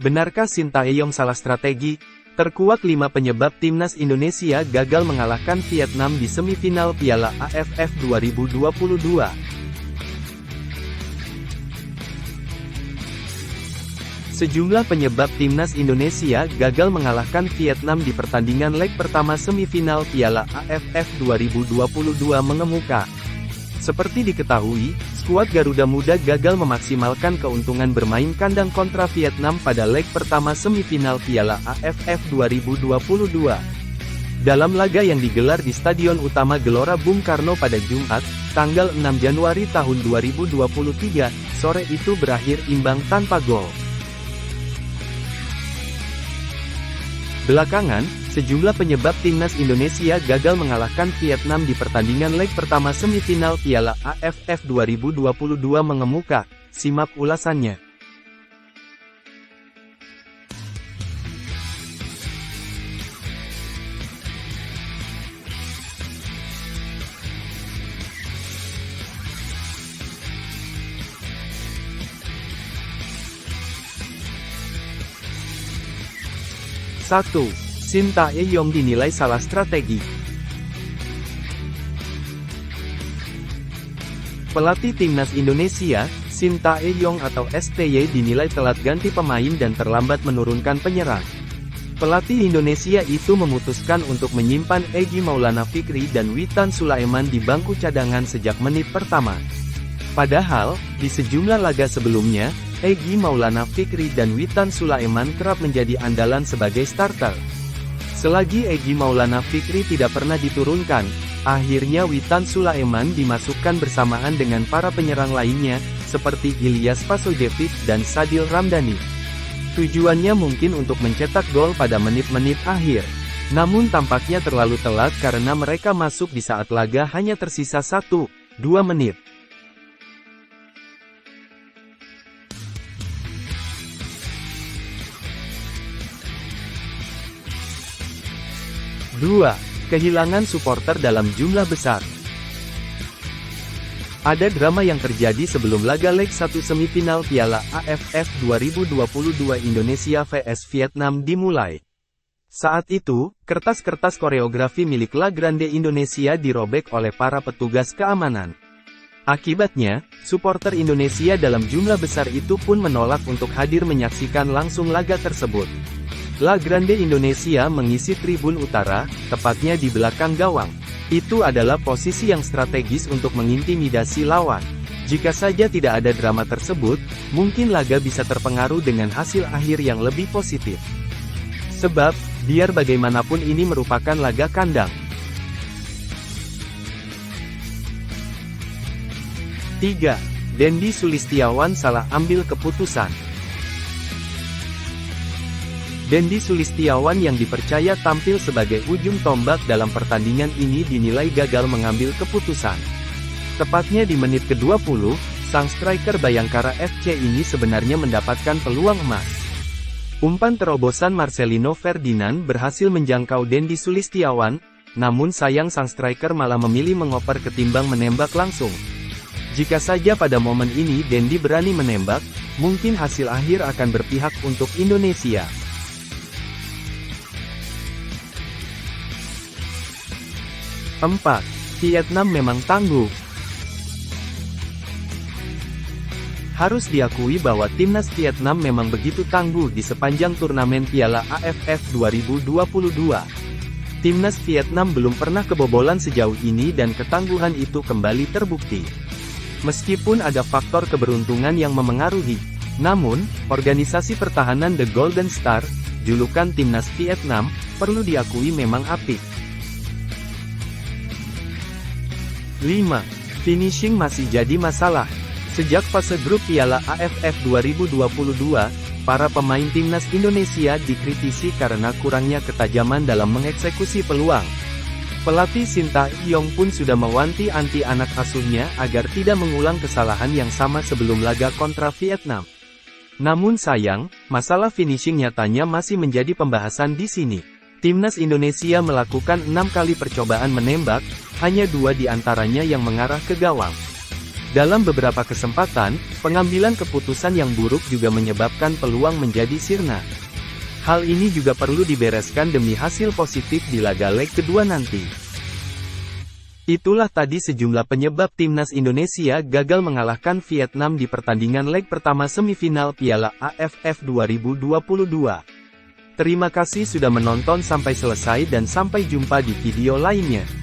Benarkah Sintayong salah strategi? Terkuak 5 penyebab timnas Indonesia gagal mengalahkan Vietnam di semifinal Piala AFF 2022. Sejumlah penyebab timnas Indonesia gagal mengalahkan Vietnam di pertandingan leg pertama semifinal Piala AFF 2022 mengemuka. Seperti diketahui, skuad Garuda Muda gagal memaksimalkan keuntungan bermain kandang kontra Vietnam pada leg pertama semifinal Piala AFF 2022. Dalam laga yang digelar di Stadion Utama Gelora Bung Karno pada Jumat, tanggal 6 Januari tahun 2023, sore itu berakhir imbang tanpa gol. Belakangan, sejumlah penyebab timnas Indonesia gagal mengalahkan Vietnam di pertandingan leg pertama semifinal Piala AFF 2022 mengemuka. Simak ulasannya. Satu, Sintayong dinilai salah strategi. Pelatih timnas Indonesia, Sintayong atau STY dinilai telat ganti pemain dan terlambat menurunkan penyerang. Pelatih Indonesia itu memutuskan untuk menyimpan Egy Maulana Fikri dan Witan Sulaiman di bangku cadangan sejak menit pertama. Padahal, di sejumlah laga sebelumnya, Egy Maulana Fikri dan Witan Sulaiman kerap menjadi andalan sebagai starter. Selagi Egy Maulana Fikri tidak pernah diturunkan, akhirnya Witan Sulaiman dimasukkan bersamaan dengan para penyerang lainnya, seperti Ilyas Pasojevic dan Sadil Ramdhani. Tujuannya mungkin untuk mencetak gol pada menit-menit akhir. Namun tampaknya terlalu telat karena mereka masuk di saat laga hanya tersisa 1-2 menit. Dua, kehilangan supporter dalam jumlah besar. Ada drama yang terjadi sebelum laga leg 1 semifinal Piala AFF 2022 Indonesia vs Vietnam dimulai. Saat itu, kertas-kertas koreografi milik La Grande Indonesia dirobek oleh para petugas keamanan. Akibatnya, supporter Indonesia dalam jumlah besar itu pun menolak untuk hadir menyaksikan langsung laga tersebut. La Grande Indonesia mengisi tribun utara, tepatnya di belakang gawang. Itu adalah posisi yang strategis untuk mengintimidasi lawan. Jika saja tidak ada drama tersebut, mungkin laga bisa terpengaruh dengan hasil akhir yang lebih positif. Sebab, biar bagaimanapun ini merupakan laga kandang. 3. Dendi Sulistiawan salah ambil keputusan. Dendi Sulistiawan yang dipercaya tampil sebagai ujung tombak dalam pertandingan ini dinilai gagal mengambil keputusan. Tepatnya di menit ke-20, sang striker Bayangkara FC ini sebenarnya mendapatkan peluang emas. Umpan terobosan Marcelino Ferdinand berhasil menjangkau Dendi Sulistiawan, namun sayang sang striker malah memilih mengoper ketimbang menembak langsung. Jika saja pada momen ini Dendi berani menembak, mungkin hasil akhir akan berpihak untuk Indonesia. 4. Vietnam memang tangguh. Harus diakui bahwa timnas Vietnam memang begitu tangguh di sepanjang turnamen Piala AFF 2022. Timnas Vietnam belum pernah kebobolan sejauh ini dan ketangguhan itu kembali terbukti. Meskipun ada faktor keberuntungan yang memengaruhi, namun, organisasi pertahanan The Golden Star, julukan timnas Vietnam, perlu diakui memang apik. 5. Finishing masih jadi masalah. Sejak fase grup Piala AFF 2022, para pemain timnas Indonesia dikritisi karena kurangnya ketajaman dalam mengeksekusi peluang. Pelatih Sintayong pun sudah mewanti-wanti anak asuhnya agar tidak mengulang kesalahan yang sama sebelum laga kontra Vietnam. Namun sayang, masalah finishing nyatanya masih menjadi pembahasan di sini. Timnas Indonesia melakukan 6 kali percobaan menembak, hanya 2 di antaranya yang mengarah ke gawang. Dalam beberapa kesempatan, pengambilan keputusan yang buruk juga menyebabkan peluang menjadi sirna. Hal ini juga perlu dibereskan demi hasil positif di laga leg kedua nanti. Itulah tadi sejumlah penyebab timnas Indonesia gagal mengalahkan Vietnam di pertandingan leg pertama semifinal Piala AFF 2022. Terima kasih sudah menonton sampai selesai dan sampai jumpa di video lainnya.